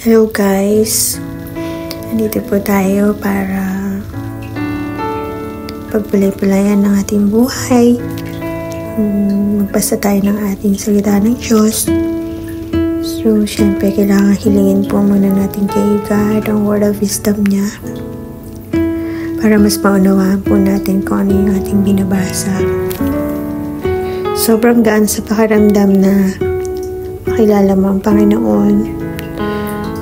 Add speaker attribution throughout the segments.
Speaker 1: Hello guys, nandito po tayo para pagpulay-pulayan ng ating buhay. Magbasa tayo ng ating salita ng Diyos. So, syempre, kailangan hilingin po muna natin kay God ang word of wisdom niya para mas maunawaan po natin kung ano yung ating binabasa. Sobrang gaan sa pakiramdam na makilala mo ang Panginoon.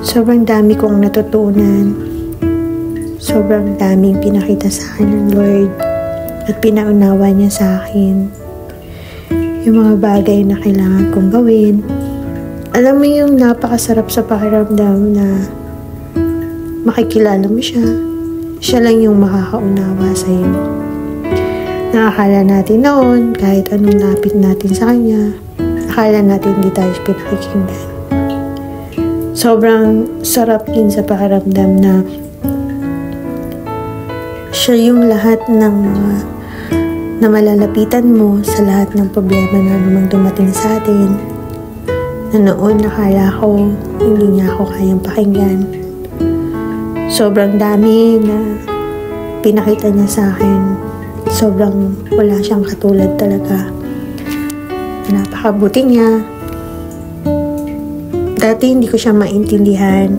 Speaker 1: Sobrang dami kong natutunan. Sobrang daming pinakita sa akin ng Lord at pinaunawa niya sa akin yung mga bagay na kailangan kong gawin. Alam mo yung napakasarap sa pakiramdam na makikilala mo siya. Siya lang yung makakaunawa sa iyo. Nakakala natin noon, kahit anong lapit natin sa kanya, akala natin hindi tayo pinakikinggan. Sobrang sarap din sa pakiramdam na siya yung lahat ng na malalapitan mo sa lahat ng problema na namang dumating sa atin. Na noon nakala ko hindi niya ako kayang pakinggan. Sobrang dami na pinakita niya sa akin. Sobrang wala siyang katulad talaga. Napakabuti niya. Dati hindi ko siya maintindihan.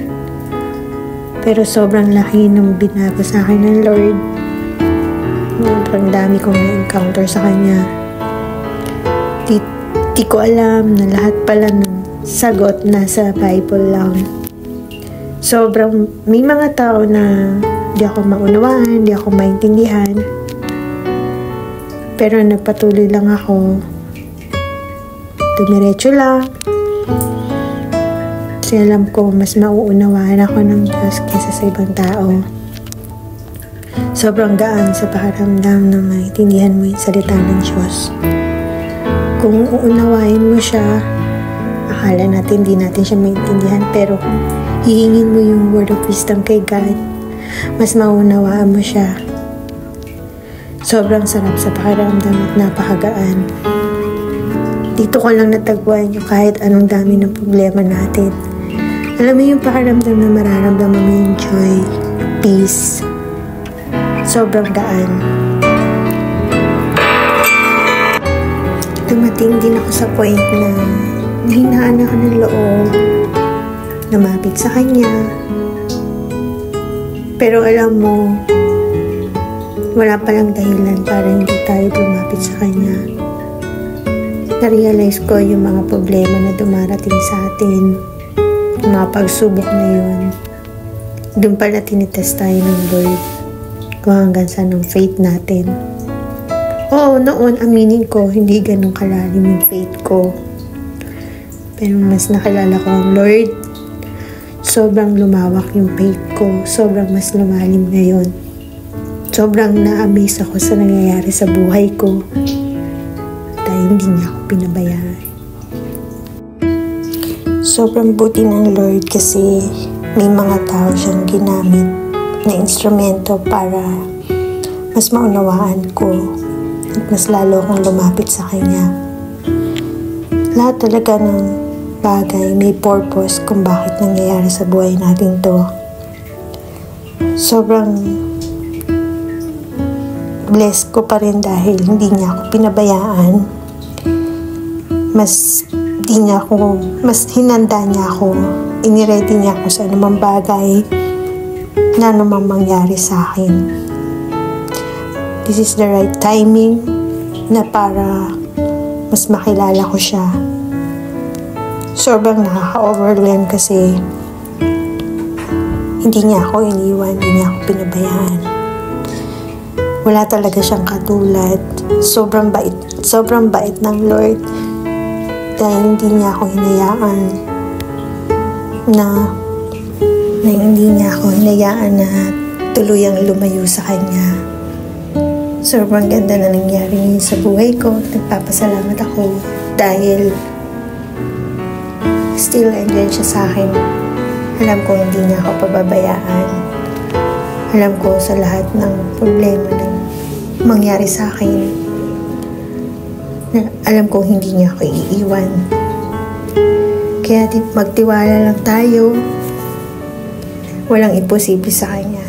Speaker 1: Pero sobrang laki ng binago sa akin ng Lord. Sobrang dami kong na-encounter sa Kanya. Di ko alam na lahat pala ng sagot nasa Bible lang. Sobrang may mga tao na di ako maunawaan, di ako maintindihan. Pero nagpatuloy lang ako. Dumiretso lang. Kasi alam ko mas mauunawaan ako ng Diyos kaysa sa ibang tao. Sobrang gaan sa pakiramdam na maintindihan mo yung salita ng Diyos. Kung uunawain mo siya, akala natin hindi natin siya maintindihan, pero hihingin mo yung word of wisdom kay God, mas maunawaan mo siya. Sobrang sarap sa pakiramdam at napakagaan. Dito ko lang natagpuan yung kahit anong dami ng problema natin. Alam mo yung pakiramdam na mararamdaman mo yung joy, peace. Sobrang gaan. Dumating din ako sa point na nahinaan ako ng loob, lumapit sa Kanya. Pero alam mo, wala palang dahilan para hindi tayo lumapit sa Kanya. Na-realize ko yung mga problema na dumarating sa atin, yung mga pagsubok na yun. Doon pala tinitest tayo ng Lord kung hanggang saan ang faith natin. Oo, noon aminin ko, hindi ganun kalalim yung faith ko. Pero mas nakilala ko ang Lord. Sobrang lumawak yung faith ko. Sobrang mas lumalim ngayon. Sobrang na-amaze ako sa nangyayari sa buhay ko. Dahil hindi niya ako pinabayaan. Sobrang buti ng Lord kasi may mga tao siyang ginamit na instrumento para mas maunawaan ko at mas lalo akong lumapit sa Kanya. Lahat talaga ng bagay may purpose kung bakit nangyayari sa buhay natin to. Sobrang blessed ko pa rin dahil hindi niya ako pinabayaan. Mas hinanda niya ako. Iniready niya ako sa anumang bagay na anumang mangyari sa akin. This is the right timing na para mas makilala ko siya. Sobrang nakaka-overwhelm kasi hindi niya ako iniwan, hindi niya ako pinabayaan. Wala talaga siyang katulad. Sobrang bait ng Lord dahil hindi niya ako hinayaan na tuluyang lumayo sa Kanya. Sobrang ganda na nangyari ngayon sa buhay ko. Nagpapasalamat ako dahil still andyan siya sa akin. Alam ko hindi niya ako pababayaan. Alam ko sa lahat ng problema na mangyari sa akin, alam ko hindi niya ako iiwan. Kaya magtiwala lang tayo Walang imposible sa Kanya.